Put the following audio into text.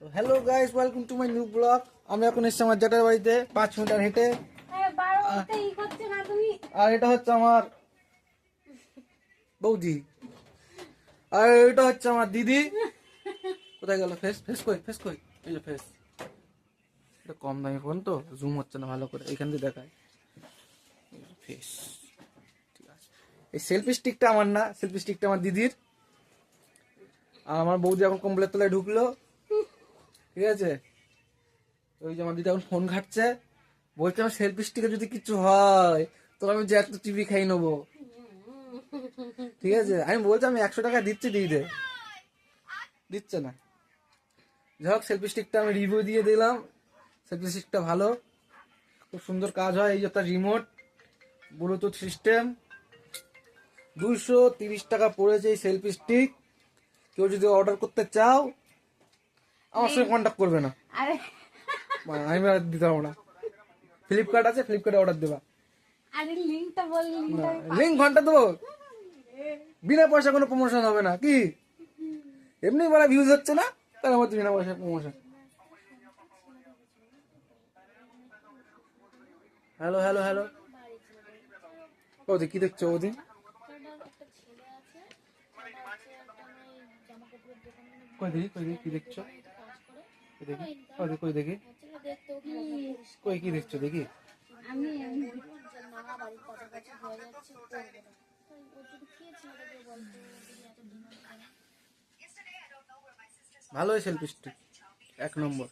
তো hello guys, welcome to my new blog. আমি এখন এসেছি আমার জ্যাঠার বাড়িতে 5 মিটার হেঁটে। আর এটা হচ্ছে আমার বৌদি, আর এটা হচ্ছে আমার দিদি। কোথায় গেল? ফেস ফেস কই, ফেস কই? এই যে ফেস। এটা কম দামি ফোন তো জুম হচ্ছে না ভালো করে, এখান দিয়ে দেখায় ফেস। ঠিক আছে, এই সেলফি স্টিকটা আমার না, সেলফি স্টিকটা আমার দিদির। আর আমার বৌদি এখন কম্বলের তলায় ঢুকলো, ঠিক আছে। ওই যে আমার দিদি এখন ফোন ঘাটছে, বলছে আমার সেলফি স্টিকে যদি কিছু হয় তো আমি যে একটা টিভি খাই নেবো, ঠিক আছে। আমি বলছি আমি 100 টাকা দিচ্ছি, দিয়ে দে, দিচ্ছে না। যাই হোক, সেলফি স্টিকটা আমি রিভিউ দিয়ে দিলাম। সেলফি স্টিকটা ভালো, খুব সুন্দর কাজ হয়। এই যে তার রিমোট, ব্লুটুথ সিস্টেম। 230 টাকা পড়েছে এই সেলফি স্টিক। কেউ যদি অর্ডার করতে চাও আমার সঙ্গে কন্ট্যাক্ট করবে না, আমি আর দিতে পারবো না। ফ্লিপকার্ট আছে, ফ্লিপকার্টে অর্ডার দেবা। লিঙ্ক ঘন্টা দেবো, বিনা পয়সা কোনো প্রমোশন হবে না কি? এমনি বড় ভিউজ হচ্ছে না, তার মধ্যে বিনা পয়সা প্রমোশন। হ্যালো হ্যালো হ্যালো, ওদি কি দেখছো? ওদি কই দেখি, কই দেখি কি দেখছো? দেখি ওদি, কই দেখি, কই কি দেখছো দেখি। ভালোই সেলফি স্টিক, 1 নম্বর।